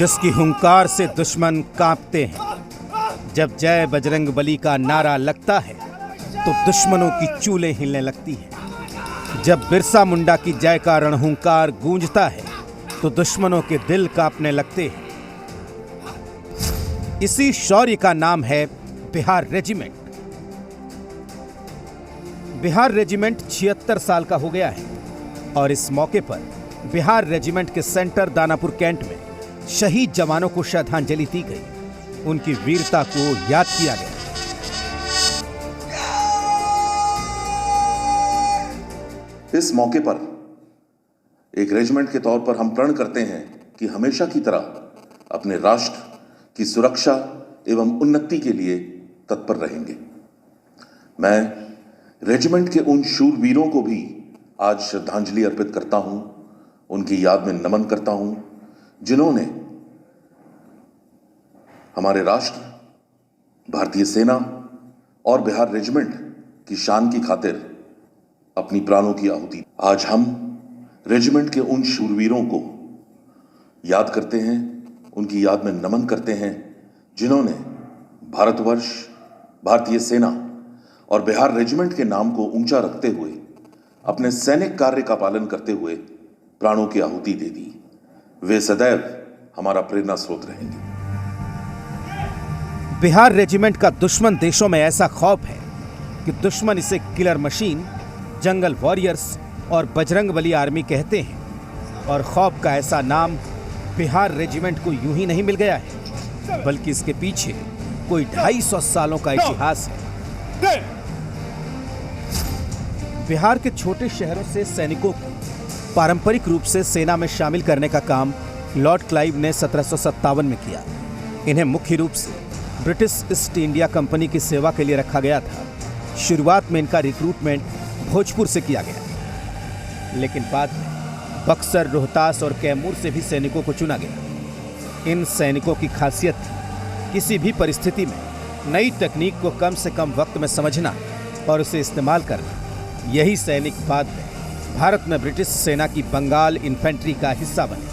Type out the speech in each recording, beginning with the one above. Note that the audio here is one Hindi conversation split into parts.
जिसकी हुंकार से दुश्मन कांपते हैं। जब जय बजरंग बली का नारा लगता है तो दुश्मनों की चूलें हिलने लगती हैं। जब बिरसा मुंडा की जय का रणहुंकार गूंजता है तो दुश्मनों के दिल कांपने लगते हैं। इसी शौर्य का नाम है बिहार रेजिमेंट। बिहार रेजिमेंट 76 साल का हो गया है और इस मौके पर बिहार रेजिमेंट के सेंटर दानापुर कैंट में शहीद जवानों को श्रद्धांजलि दी गई, उनकी वीरता को याद किया गया। इस मौके पर एक रेजिमेंट के तौर पर हम प्रण करते हैं कि हमेशा की तरह अपने राष्ट्र की सुरक्षा एवं उन्नति के लिए तत्पर रहेंगे। मैं रेजिमेंट के उन शूरवीरों को भी आज श्रद्धांजलि अर्पित करता हूं, उनकी याद में नमन करता हूं, जिन्होंने हमारे राष्ट्र, भारतीय सेना और बिहार रेजिमेंट की शान की खातिर अपनी प्राणों की आहुति। आज हम रेजिमेंट के उन शूरवीरों को याद करते हैं, उनकी याद में नमन करते हैं, जिन्होंने भारतवर्ष, भारतीय सेना और बिहार रेजिमेंट के नाम को ऊंचा रखते हुए अपने सैनिक कार्य का पालन करते हुए प्राणों की आहुति दे दी। वे सदैव हमारा प्रेरणा स्रोत रहेंगे। बिहार रेजिमेंट का दुश्मन देशों में ऐसा खौफ है कि दुश्मन इसे किलर मशीन, जंगल वॉरियर्स और बजरंगबली आर्मी कहते हैं। और खौफ का ऐसा नाम बिहार रेजिमेंट को यूं ही नहीं मिल गया है, बल्कि इसके पीछे कोई 250 सालों का इतिहास है। बिहार के छोटे शहरों से सैनिकों को पारंपरिक रूप से सेना में शामिल करने का काम लॉर्ड क्लाइव ने 1757 में किया। इन्हें मुख्य रूप से ब्रिटिश ईस्ट इंडिया कंपनी की सेवा के लिए रखा गया था। शुरुआत में इनका रिक्रूटमेंट भोजपुर से किया गया, लेकिन बाद में बक्सर, रोहतास और कैमूर से भी सैनिकों को चुना गया। इन सैनिकों की खासियत थी किसी भी परिस्थिति में नई तकनीक को कम से कम वक्त में समझना और उसे इस्तेमाल करना। यही सैनिक बाद में भारत में ब्रिटिश सेना की बंगाल इन्फेंट्री का हिस्सा बने।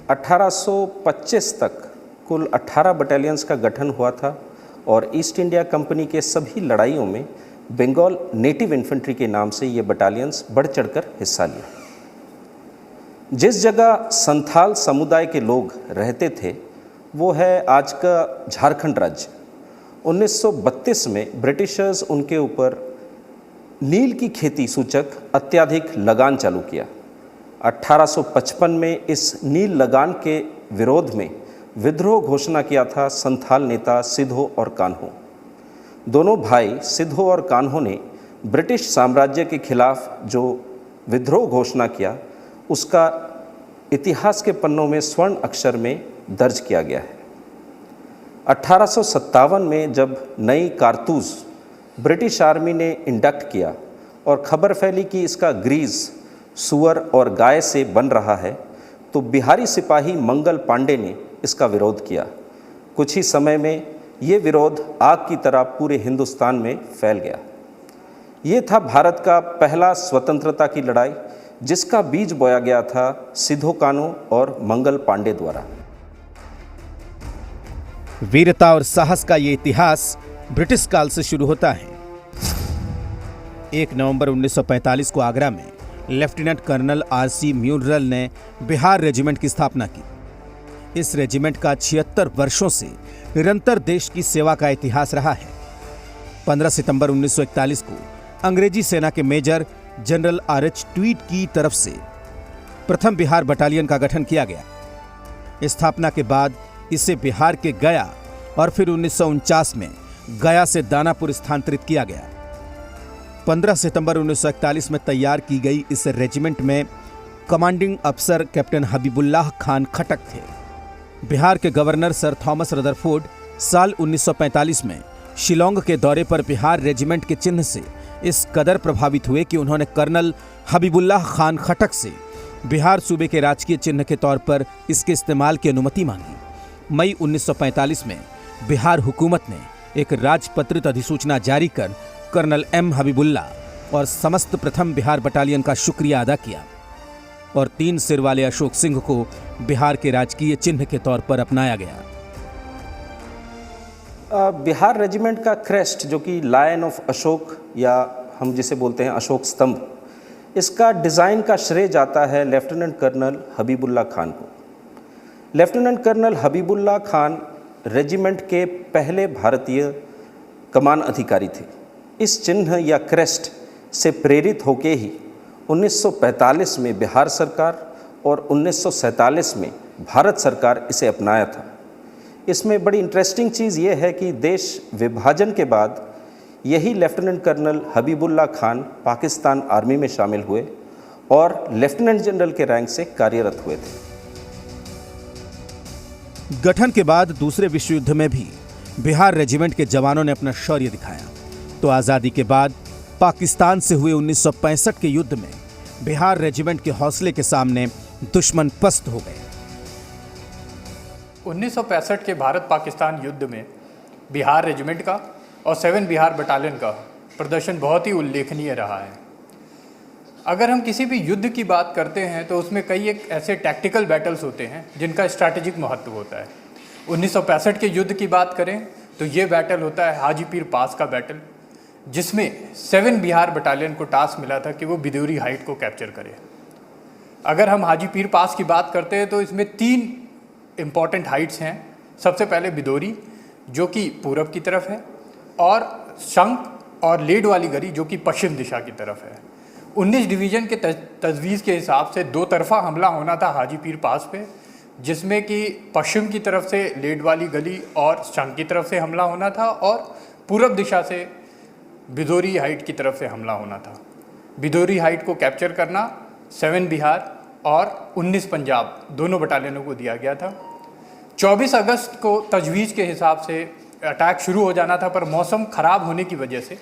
1825 तक कुल 18 बटालियंस का गठन हुआ था और ईस्ट इंडिया कंपनी के सभी लड़ाइयों में बंगाल नेटिव इन्फेंट्री के नाम से ये बटालियंस बढ़ चढ़कर हिस्सा लिया। जिस जगह संथाल समुदाय के लोग रहते थे वो है आज का झारखंड राज्य। 1932 में ब्रिटिशर्स उनके ऊपर नील की खेती सूचक अत्यधिक लगान चालू किया। 1855 में इस नील लगान के विरोध में विद्रोह घोषणा किया था संथाल नेता सिद्धो और कान्हो। दोनों भाई सिद्धो और कान्हो ने ब्रिटिश साम्राज्य के खिलाफ जो विद्रोह घोषणा किया उसका इतिहास के पन्नों में स्वर्ण अक्षर में दर्ज किया गया है। 1857 में जब नई कारतूस ब्रिटिश आर्मी ने इंडक्ट किया और खबर फैली कि इसका ग्रीस सुअर और गाय से बन रहा है, तो बिहारी सिपाही मंगल पांडे ने इसका विरोध किया। कुछ ही समय में ये विरोध आग की तरह पूरे हिंदुस्तान में फैल गया। ये था भारत का पहला स्वतंत्रता की लड़ाई, जिसका बीज बोया गया था सिद्धो कान्हो और मंगल पांडे द्वारा। वीरता और साहस का ये इतिहास ब्रिटिश काल से शुरू होता है। 1 नवंबर 1945 को आगरा में लेफ्टिनेंट कर्नल आर.सी. म्यूनरल ने बिहार रेजिमेंट की स्थापना की। इस रेजिमेंट का 76 वर्षों से निरंतर देश की सेवा का इतिहास रहा है। 15 सितंबर 1941 को अंग्रेजी सेना के मेजर जनरल आर.एच. ट्वीट की तरफ से प्रथम बिहार बटालियन का गठन किया गया। स्थापना के बाद इसे बिहार के गया और फिर 1949 में गया से दानापुर स्थानांतरित किया गया। 15 सितंबर 1941 में तैयार की गई इस रेजिमेंट में कमांडिंग अफसर कैप्टन हबीबुल्लाह खान खटक थे। बिहार के गवर्नर सर थॉमस रदरफोर्ड साल 1945 में शिलोंग के दौरे पर बिहार रेजिमेंट के चिन्ह से इस कदर प्रभावित हुए कि उन्होंने कर्नल हबीबुल्लाह खान खटक से बिहार सूबे के राजकीय चिन्ह के तौर पर इसके इस्तेमाल की अनुमति मांगी। मई 1945 में बिहार हुकूमत ने एक राजपत्रित अधिसूचना जारी कर कर्नल एम हबीबुल्लाह और समस्त प्रथम बिहार बटालियन का शुक्रिया अदा किया और 3 सिर वाले अशोक सिंह को बिहार के राजकीय चिन्ह के तौर पर अपनाया गया। बिहार रेजिमेंट का क्रेस्ट, जो कि लायन ऑफ अशोक या हम जिसे बोलते हैं अशोक स्तंभ, इसका डिज़ाइन का श्रेय जाता है लेफ्टिनेंट कर्नल हबीबुल्ला खान को। Lieutenant colonel Habibullah Khan regiment के पहले भारतीय कमान अधिकारी थे। इस चिन्ह या क्रेस्ट से प्रेरित होके ही 1945 में बिहार सरकार और 1947 में भारत सरकार इसे अपनाया था। इसमें बड़ी इंटरेस्टिंग चीज़ ये है कि देश विभाजन के बाद यही lieutenant colonel Habibullah Khan Pakistan army में शामिल हुए और लेफ्टिनेंट जनरल के रैंक से कार्यरत हुए थे। गठन के बाद दूसरे विश्व युद्ध में भी बिहार रेजिमेंट के जवानों ने अपना शौर्य दिखाया, तो आज़ादी के बाद पाकिस्तान से हुए 1965 के युद्ध में बिहार रेजिमेंट के हौसले के सामने दुश्मन पस्त हो गए। 1965 के भारत पाकिस्तान युद्ध में बिहार रेजिमेंट का और 7 बिहार बटालियन का प्रदर्शन बहुत ही उल्लेखनीय रहा है। अगर हम किसी भी युद्ध की बात करते हैं तो उसमें कई एक ऐसे टैक्टिकल बैटल्स होते हैं जिनका स्ट्रैटेजिक महत्व होता है। 1965 के युद्ध की बात करें तो ये बैटल होता है हाजी पीर पास का बैटल, जिसमें 7 बिहार बटालियन को टास्क मिला था कि वो बिदोरी हाइट को कैप्चर करे। अगर हम हाजी पीर पास की बात करते हैं तो इसमें 3 इम्पॉर्टेंट हाइट्स हैं। सबसे पहले बिदोरी, जो कि पूरब की तरफ है, और शंख और लेड वाली गरी, जो कि पश्चिम दिशा की तरफ है। 19 डिवीज़न के तजवीज़ के हिसाब से 2 तरफा हमला होना था हाजी पीर पास पे, जिसमें कि पश्चिम की तरफ से लेड वाली गली और शंख की तरफ से हमला होना था और पूरब दिशा से बिदोरी हाइट की तरफ से हमला होना था। बिदोरी हाइट को कैप्चर करना 7 बिहार और 19 पंजाब दोनों बटालियनों को दिया गया था। 24 अगस्त को तजवीज़ के हिसाब से अटैक शुरू हो जाना था, पर मौसम ख़राब होने की वजह से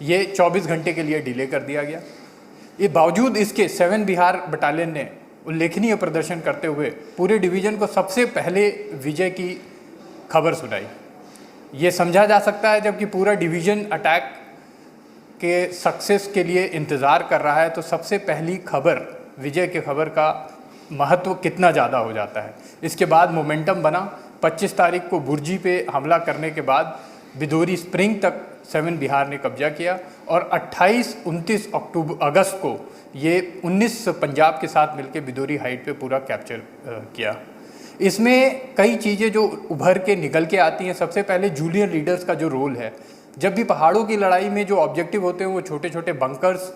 ये 24 घंटे के लिए डिले कर दिया गया। ये बावजूद इसके 7 बिहार बटालियन ने उल्लेखनीय प्रदर्शन करते हुए पूरे डिवीज़न को सबसे पहले विजय की खबर सुनाई। ये समझा जा सकता है जबकि पूरा डिवीज़न अटैक के सक्सेस के लिए इंतज़ार कर रहा है, तो सबसे पहली खबर, विजय की खबर का महत्व कितना ज़्यादा हो जाता है। इसके बाद मोमेंटम बना। 25 तारीख को बुर्जी पे हमला करने के बाद बिदोरी स्प्रिंग तक 7 बिहार ने कब्जा किया और 28-29 अगस्त को ये 19 पंजाब के साथ मिलकर बिदोरी हाइट पे पूरा कैप्चर किया। इसमें कई चीज़ें जो उभर के निकल के आती हैं। सबसे पहले जूनियर लीडर्स का जो रोल है। जब भी पहाड़ों की लड़ाई में जो ऑब्जेक्टिव होते हैं वो छोटे छोटे बंकर्स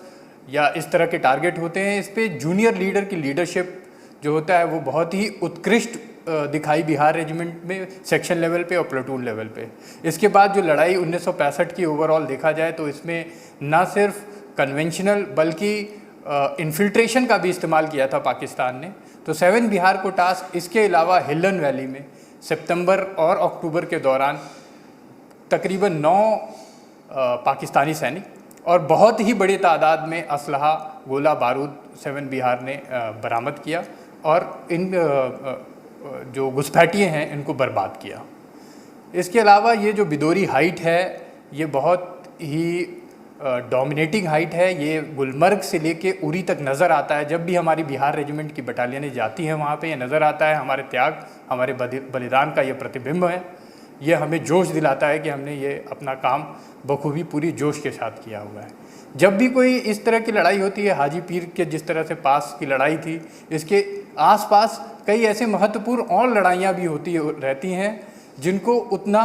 या इस तरह के टारगेट होते हैं, इस पे जूनियर लीडर की लीडरशिप जो होता है वो बहुत ही उत्कृष्ट दिखाई बिहार रेजिमेंट में, सेक्शन लेवल पे और प्लेटून लेवल पे। इसके बाद जो लड़ाई 1965 की ओवरऑल देखा जाए तो इसमें ना सिर्फ कन्वेंशनल बल्कि इन्फिल्ट्रेशन का भी इस्तेमाल किया था पाकिस्तान ने। तो 7 बिहार को टास्क इसके अलावा हिल्लन वैली में सितंबर और अक्टूबर के दौरान तकरीबन 9 पाकिस्तानी सैनिक और बहुत ही बड़ी तादाद में असलहा, गोला बारूद 7 बिहार ने बरामद किया और इन जो घुसपैठिए हैं इनको बर्बाद किया। इसके अलावा ये जो बिदोरी हाइट है ये बहुत ही डोमिनेटिंग हाइट है। ये गुलमर्ग से लेके उरी तक नज़र आता है। जब भी हमारी बिहार रेजिमेंट की बटालियनें जाती हैं वहाँ पे ये नज़र आता है। हमारे त्याग, हमारे बलिदान का ये प्रतिबिंब है। ये हमें जोश दिलाता है कि हमने ये अपना काम बखूबी पूरी जोश के साथ किया हुआ है। जब भी कोई इस तरह की लड़ाई होती है, हाजी पीर के जिस तरह से पास की लड़ाई थी, इसके आसपास कई ऐसे महत्वपूर्ण और लड़ाइयाँ भी होती रहती हैं जिनको उतना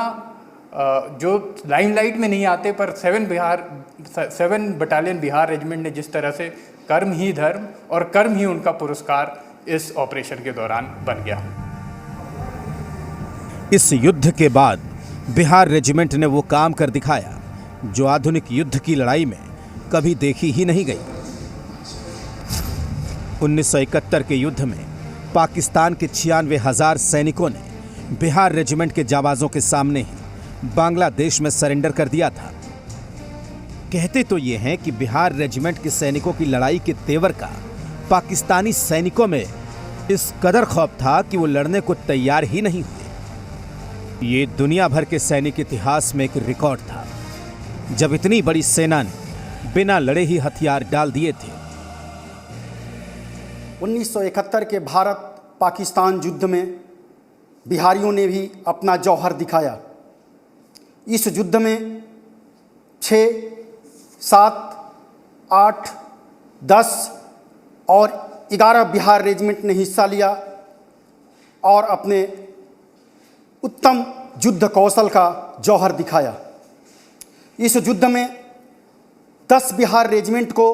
जो लाइमलाइट में नहीं आते, पर 7 बटालियन बिहार रेजिमेंट ने जिस तरह से कर्म ही धर्म और कर्म ही उनका पुरस्कार इस ऑपरेशन के दौरान बन गया। इस युद्ध के बाद बिहार रेजिमेंट ने वो काम कर दिखाया जो आधुनिक युद्ध की लड़ाई में कभी देखी ही नहीं गई। 1971 के युद्ध में पाकिस्तान के 96,000 सैनिकों ने बिहार रेजिमेंट के जाबाजों के सामने ही बांग्लादेश में सरेंडर कर दिया था। कहते तो ये हैं कि बिहार रेजिमेंट के सैनिकों की लड़ाई के तेवर का पाकिस्तानी सैनिकों में इस कदर खौफ था कि वो लड़ने को तैयार ही नहीं हुए। ये दुनिया भर के सैनिक इतिहास में एक रिकॉर्ड था जब इतनी बड़ी सेना ने बिना लड़े ही हथियार डाल दिए थे। 1971 के भारत पाकिस्तान युद्ध में बिहारियों ने भी अपना जौहर दिखाया। इस युद्ध में 6, 7, 8, 10 और 11 बिहार रेजिमेंट ने हिस्सा लिया और अपने उत्तम युद्ध कौशल का जौहर दिखाया। इस युद्ध में 10 बिहार रेजिमेंट को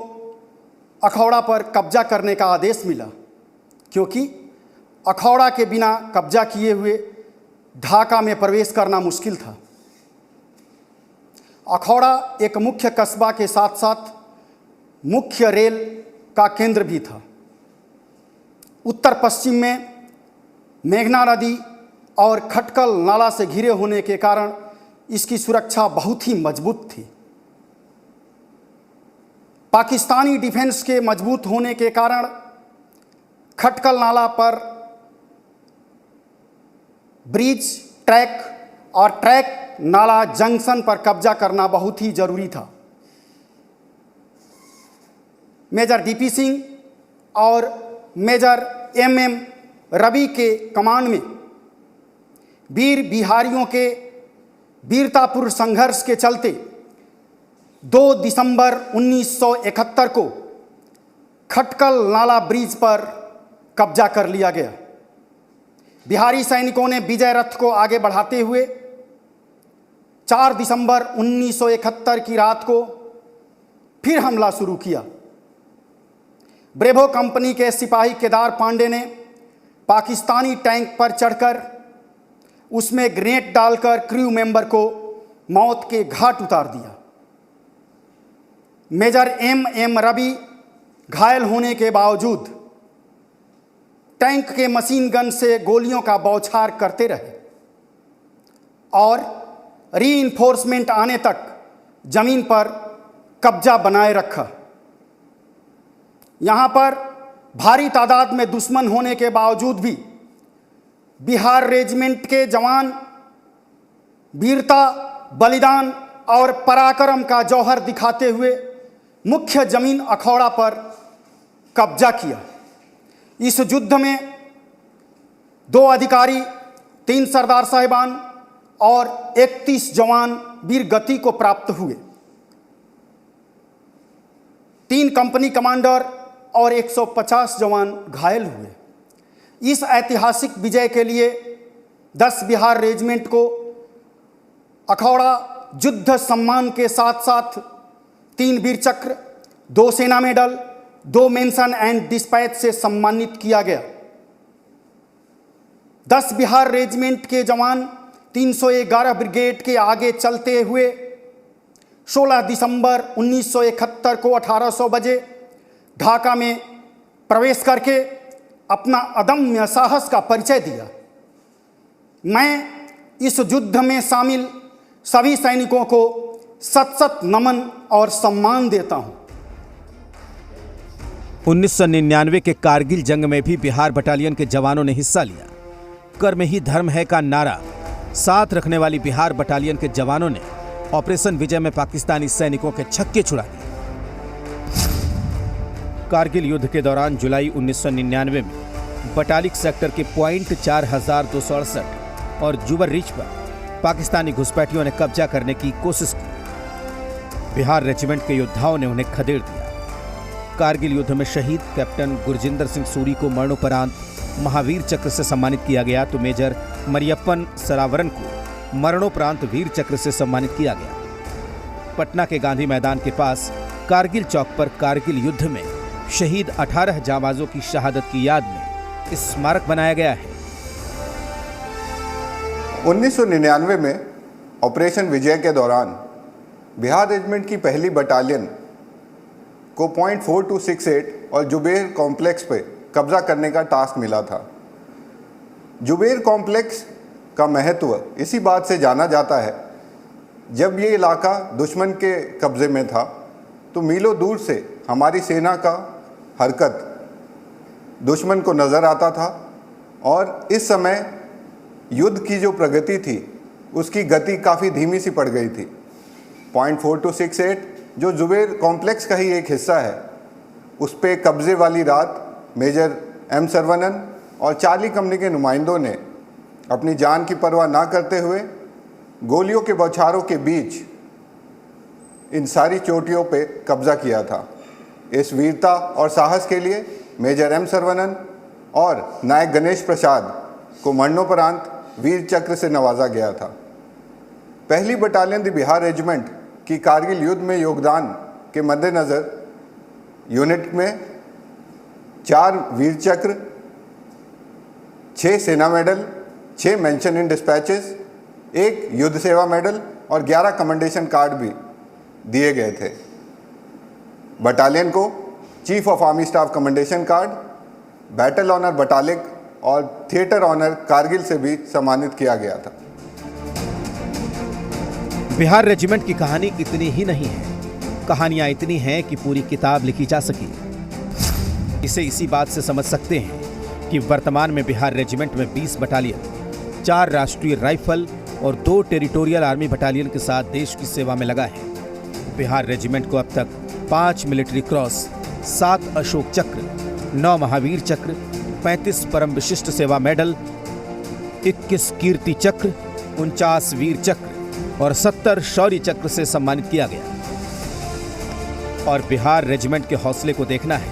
अखौड़ा पर कब्जा करने का आदेश मिला, क्योंकि अखौड़ा के बिना कब्जा किए हुए ढाका में प्रवेश करना मुश्किल था। अखौड़ा एक मुख्य कस्बा के साथ साथ मुख्य रेल का केंद्र भी था। उत्तर पश्चिम में मेघना नदी और खटकल नाला से घिरे होने के कारण इसकी सुरक्षा बहुत ही मजबूत थी। पाकिस्तानी डिफेंस के मजबूत होने के कारण खटकल नाला पर ब्रिज, ट्रैक और ट्रैक नाला जंक्शन पर कब्जा करना बहुत ही जरूरी था। मेजर डीपी सिंह और मेजर MM रवि के कमांड में वीर बिहारियों के वीरतापूर्ण संघर्ष के चलते 2 दिसंबर 1971 को खटकल नाला ब्रिज पर कब्जा कर लिया गया। बिहारी सैनिकों ने विजय रथ को आगे बढ़ाते हुए 4 दिसंबर 1971 की रात को फिर हमला शुरू किया। ब्रेवो कंपनी के सिपाही केदार पांडे ने पाकिस्तानी टैंक पर चढ़कर उसमें ग्रेनेड डालकर क्रू मेंबर को मौत के घाट उतार दिया। मेजर MM रवि घायल होने के बावजूद टैंक के मशीन गन से गोलियों का बौछार करते रहे और रीइंफोर्समेंट आने तक जमीन पर कब्जा बनाए रखा। यहाँ पर भारी तादाद में दुश्मन होने के बावजूद भी बिहार रेजिमेंट के जवान वीरता, बलिदान और पराक्रम का जौहर दिखाते हुए मुख्य जमीन अखौड़ा पर कब्जा किया। इस युद्ध में 2 अधिकारी, 3 सरदार साहिबान और 31 जवान वीर गति को प्राप्त हुए। 3 कंपनी कमांडर और 150 जवान घायल हुए। इस ऐतिहासिक विजय के लिए 10 बिहार रेजिमेंट को अखौड़ा युद्ध सम्मान के साथ साथ 3 वीर चक्र, 2 सेना मेडल, 2 मेंशन एंड डिस्पैच से सम्मानित किया गया। 10 बिहार रेजिमेंट के जवान 311 ब्रिगेड के आगे चलते हुए 16 दिसंबर 1971 को 1800 बजे ढाका में प्रवेश करके अपना अदम्य साहस का परिचय दिया। मैं इस युद्ध में शामिल सभी सैनिकों को सत-सत नमन और सम्मान देता हूं। 1999 के कारगिल जंग में भी बिहार बटालियन के जवानों ने हिस्सा लिया। कर्म ही धर्म है का नारा साथ रखने वाली बिहार बटालियन के जवानों ने ऑपरेशन विजय में पाकिस्तानी सैनिकों के छक्के छुड़ा दिए। कारगिल युद्ध के दौरान जुलाई 1999 में बटालिक सेक्टर के पॉइंट 4268 और जुबर रिच पर पाकिस्तानी घुसपैठियों ने कब्जा करने की कोशिश की। बिहार रेजिमेंट के योद्धाओं ने उन्हें खदेड़ दिया। कारगिल युद्ध में शहीद कैप्टन गुरजिंदर सिंह सूरी को मरणोपरांत महावीर चक्र से सम्मानित किया गया, तो मेजर मरियप्पन सरावरन को मरणोपरांत वीर चक्र से सम्मानित किया गया। पटना के गांधी मैदान के पास कारगिल चौक पर कारगिल युद्ध में शहीद 18 जांबाजों की शहादत की याद में स्मारक बनाया गया है। 1999 में ऑपरेशन विजय के दौरान बिहार रेजिमेंट की पहली बटालियन को पॉइंट 4268 और जुबेर कॉम्प्लेक्स पे कब्जा करने का टास्क मिला था। जुबेर कॉम्प्लेक्स का महत्व इसी बात से जाना जाता है, जब ये इलाका दुश्मन के कब्जे में था तो मीलों दूर से हमारी सेना का हरकत दुश्मन को नज़र आता था और इस समय युद्ध की जो प्रगति थी उसकी गति काफ़ी धीमी सी पड़ गई थी। पॉइंट 4268 जो जुबेर कॉम्प्लेक्स का ही एक हिस्सा है, उस पे कब्जे वाली रात मेजर M. सरवनन और चार्ली कंपनी के नुमाइंदों ने अपनी जान की परवाह ना करते हुए गोलियों के बौछारों के बीच इन सारी चोटियों पे कब्जा किया था। इस वीरता और साहस के लिए मेजर एम सरवनन और नायक गणेश प्रसाद को मरणोपरांत वीर चक्र से नवाजा गया था। पहली बटालियन द बिहार रेजिमेंट की कारगिल युद्ध में योगदान के मद्देनज़र यूनिट में 4 वीर चक्र, 6 सेना मेडल, 6 मेंशन इन डिस्पैचेस, 1 युद्ध सेवा मेडल और 11 कमेंडेशन कार्ड भी दिए गए थे। बटालियन को chief of army staff commendation card, battle honour Batalik और थिएटर ऑनर कारगिल से भी सम्मानित किया गया था। बिहार रेजिमेंट की कहानी इतनी ही नहीं है, कहानियां इतनी हैं कि पूरी किताब लिखी जा सकी। इसे इसी बात से समझ सकते हैं कि वर्तमान में बिहार रेजिमेंट में 20 बटालियन, 4 राष्ट्रीय राइफल और 2 टेरिटोरियल आर्मी बटालियन के साथ देश की सेवा में लगा है। बिहार रेजिमेंट को अब तक 5 मिलिट्री क्रॉस, 7 अशोक चक्र, 9 महावीर चक्र, 35 परम विशिष्ट सेवा मेडल, 21 कीर्ति चक्र, 49 वीर चक्र और 70 शौर्य चक्र से सम्मानित किया गया। और बिहार रेजिमेंट के हौसले को देखना है,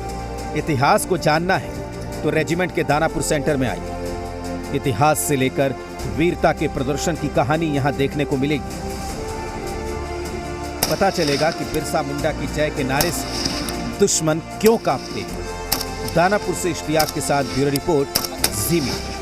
इतिहास को जानना है तो रेजिमेंट के दानापुर सेंटर में आइए। इतिहास से लेकर वीरता के प्रदर्शन की कहानी यहां देखने को मिलेगी। पता चलेगा कि बिरसा मुंडा की जय के नारे से दुश्मन क्यों कांपते हैं। दानापुर से इश्तियाक के साथ ब्यूरो रिपोर्ट, जी मीडिया।